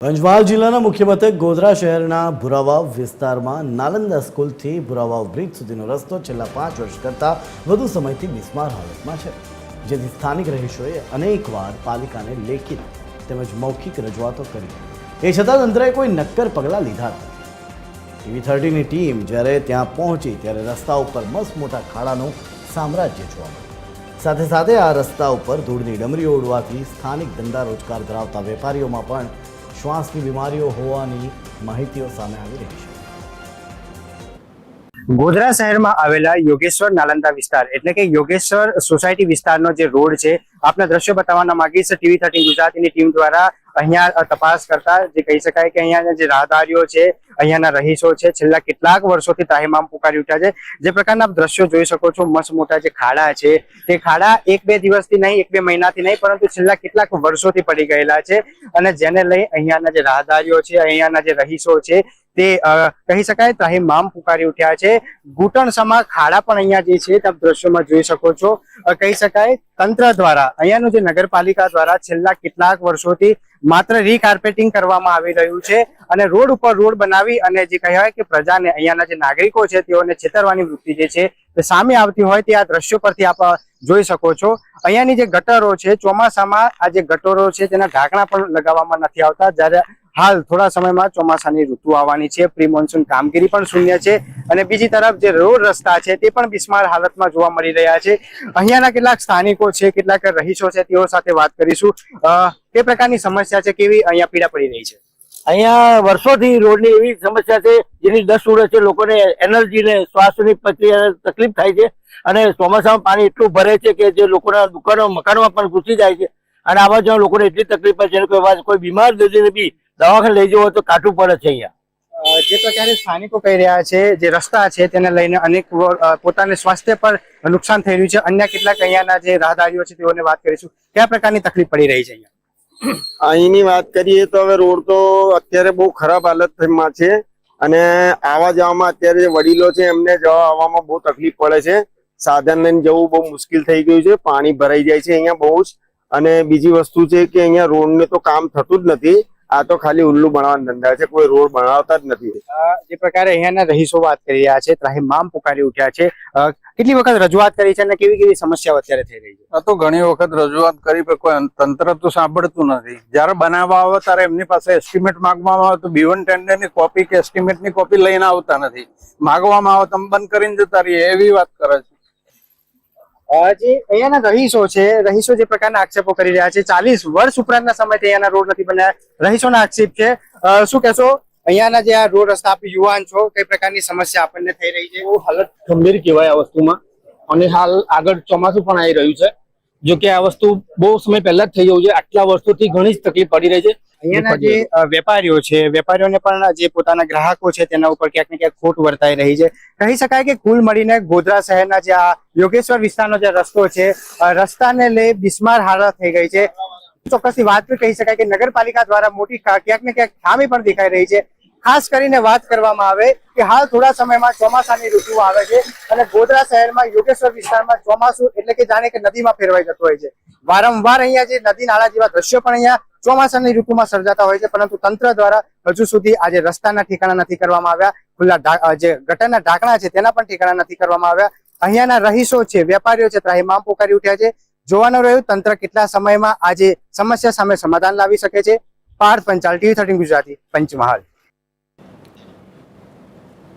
પંચમહાલ જિલ્લાના મુખ્ય મથક ગોધરા શહેરના ભુરાવાવ વિસ્તારમાં નાલંદા સ્કૂલથી ભુરાવાવ બ્રિજ સુધીનો રસ્તો છેલ્લા 5 વર્ષ કરતાં વધુ સમયથી બિસ્માર હાલતમાં છે, જેથી સ્થાનિક રહીશોએ અનેકવાર પાલિકાને લેખિત તેમજ મૌખિક રજૂઆતો કરી, એ છતાં તંત્રએ કોઈ નક્કર પગલાં લીધા નથી। TV30ની ટીમ જ્યારે ત્યાં પહોંચી ત્યારે રસ્તા ઉપર મસ્ત મોટા ખાડાનું સામ્રાજ્ય જોવા મળ્યું। સાથે સાથે આ રસ્તા ઉપર ધૂળની ડમરીઓ ઉડવાથી સ્થાનિક ધંધા રોજગાર ધરાવતા વેપારીઓમાં પણ શ્વાસની બીમારીઓ હોવાની માહિતીઓ સામે આવી રહી છે। ગોધરા શહેરમાં આવેલા યોગેશ્વર નાલંદા વિસ્તાર એટલે કે યોગેશ્વર સોસાયટી વિસ્તારનો જે રોડ છે, આપના દ્રશ્યો બતાવવાના માંગીશ। TV30 ગુજરાતીની ટીમ દ્વારા અહીંયા તપાસ કરતા જે કહી શકાય કે અહીંયાના જે રાહદારીઓ છે, અહીંયાના રહીશો છે, છેલ્લા કેટલાક વર્ષોથી ત્રાહિમામ પુકારી ઉઠ્યા છે। જે પ્રકારના દ્રશ્યો જોઈ શકો છો, મસ્ત મોટા જે ખાડા છે, તે ખાડા 1-2 દિવસથી નહીં, 1-2 મહિનાથી નહીં, પરંતુ છેલ્લા કેટલાક વર્ષોથી પડી ગયેલા છે। અને જેને લઈ અહીંયાના જે રાહદારીઓ છે, અહીંયાના જે રહીશો છે, તે કહી શકાય ત્રાહિમામ પુકારી ઉઠ્યા છે। ઘૂંટણસમા ખાડા પણ અહીંયા જે છે તમે દ્રશ્યોમાં જોઈ શકો છો। કહી શકાય તંત્ર દ્વારા, અહીંયાનું જે નગરપાલિકા દ્વારા છેલ્લા કેટલાક વર્ષોથી માત્ર રીકાર્પેટિંગ કરવામાં આવી રહ્યું છે અને રોડ ઉપર રોડ બનાવી અને જે કહેવાય કે પ્રજાને, અહીંયાના જે નાગરિકો છે તેઓને છેતરવાની વૃત્તિ જે છે તે સામે આવતી હોય તે આ દ્રશ્યો પરથી આપ જોઈ શકો છો। અહીંયાની જે ગટરો છે, ચોમાસામાં આ જે ગટરો છે તેના ઢાંકણા પણ લગાવવામાં નથી આવતા, જ્યારે હાલ થોડા સમયમાં ચોમાસાની ઋતુ આવવાની છે, પ્રી મોન્સૂન કામગીરી પણ શૂન્ય છે અને બીજી તરફ જે રોડ રસ્તા છે તે પણ બિસ્માર હાલતમાં જોવા મળી રહ્યા છે। અહીંયાના કેટલાક સ્થાનિકો છે, કેટલાક રહીશો છે, તેઓ સાથે વાત કરીશું। તે પ્રકારની સમસ્યા છે, કેવી અહીંયા પીડા પડી રહી છે? અહીંયા વર્ષોથી રોડની એવી સમસ્યા છે જેની ડસ્ટ ઉડે છે, લોકોને એનર્જી ને શ્વાસની પ્રક્રિયા તકલીફ થાય છે અને ચોમાસામાં પાણી એટલું ભરે છે કે જે લોકોના દુકાનો મકાનોમાં પણ ઘૂસી જાય છે અને આવા જવા લોકોને એટલી તકલીફ પડે છે, કોઈ બીમાર દર્દીને બી દવાખાને લઈ જવો તો કાઢવું પડે છે। અહીંયા જે પ્રકારે સ્થાનિકો કહી રહ્યા છે, જે રસ્તા છે તેને લઈને અનેક પોતાને સ્વાસ્થ્ય પર નુકસાન થઈ રહ્યું છે। અન્ય કેટલાક અહીંયાના જે રાહદારીઓ છે તેઓને વાત કરીશું, કયા પ્રકારની તકલીફ પડી રહી છે અહીંયા? અહીંની વાત કરીએ તો હવે રોડ તો અત્યારે બહુ ખરાબ હાલતમાં છે અને આવા જવામાં અત્યારે જે વડીલો છે એમને જવા આવવામાં બહુ તકલીફ પડે છે। સાધન લઈને જવું બહુ મુશ્કેલ થઈ ગયું છે, પાણી ભરાઈ જાય છે અહીંયા બહુ જ। અને બીજી વસ્તુ છે કે અહીંયા રોડને તો કામ થતું જ નથી, આ તો ખાલી ઉલ્લુ બનાવવાના ધંધા છે, કોઈ રોડ બનાવતા જ નથી। જે પ્રકારે અહીંયાના રહીશો વાત કરી રહ્યા છે, ત્રાહિમામ પુકારી ઉઠ્યા છે, કેટલી વખત રજૂઆત કરી છે અને કેવી કેવી સમસ્યાઓ અત્યારે થઈ રહી છે? આ તો ઘણી વખત રજૂઆત કરી પણ કોઈ તંત્ર તો સાંભળતું નથી। જયારે બનાવવા આવે ત્યારે એમની પાસે એસ્ટિમેટ માંગવામાં આવે તો B1 ટેન્ડરની કોપી કે એસ્ટિમેટની કોપી લઈને આવતા નથી, માંગવામાં આવે તમે બંધ કરીને જતા રહીએ એવી વાત કરે છે। જે અહીંયાના રહીશો જે પ્રકારના આક્ષેપો કરી રહ્યા છે, 40 વર્ષ ઉપરાંતના સમયથી અહીંયાના રોડ નથી બન્યા, રહીશોના આક્ષેપ છે, શું કહેશો? અહીંયાના જે આ રોડ રસ્તા, આપ યુવાન છો, કઈ પ્રકારની સમસ્યા આપણને થઈ રહી છે? હાલત ગંભીર કહેવાય આ વસ્તુમાં અને હાલ આગળ ચોમાસું પણ આવી રહ્યું છે, જો કે આ વસ્તુ બહુ સમય પહેલા જ થઈ ગયું છે, આટલા વર્ષોથી ઘણી જ તકલીફ પડી રહી છે। અહીંયાના જે વેપારીઓ છે, વેપારીઓને પણ જે પોતાના ગ્રાહકો છે તેના ઉપર ક્યાંક ને ક્યાંક ખોટ વર્તાઈ રહી છે। કહી શકાય કે કુલ મળીને ગોધરા શહેરના જે આ યોગેશ્વર વિસ્તારનો જે રસ્તો છે, રસ્તાને લઈ બિસ્માર હાલત થઈ ગઈ છે। ચોક્કસથી વાત પણ કહી શકાય કે નગરપાલિકા દ્વારા મોટી ક્યાંક ને ક્યાંક ખામી પણ દેખાઈ રહી છે। ખાસ કરીને વાત કરવામાં આવે કે હાલ થોડા સમયમાં ચોમાસાની ઋતુ આવે છે અને ગોધરા શહેરમાં યોગેશ્વર વિસ્તારમાં ચોમાસું એટલે કે જાણે કે નદીમાં ફેરવાઈ જતું હોય છે। વારંવાર અહીંયા જે નદી નાળા જેવા દ્રશ્યો પણ અહીંયા ચોમાસાની ઋતુમાં સર્જાતા હોય છે, પરંતુ તંત્ર દ્વારા હજુ સુધી આજે રસ્તાના ઠેકાણા નથી કરવામાં આવ્યા, ખુલ્લા જે ગટરના ઢાંકણા છે તેના પણ ઠેકાણા નથી કરવામાં આવ્યા। અહીંયાના રહીશો છે, વેપારીઓ છે, ત્રાહિમામ પુકારી ઉઠ્યા છે। જોવાનું રહ્યું તંત્ર કેટલા સમયમાં આજે સમસ્યા સામે સમાધાન લાવી શકે છે। પાર્થ પંચાલ, TV30 ગુજરાતી, પંચમહાલ।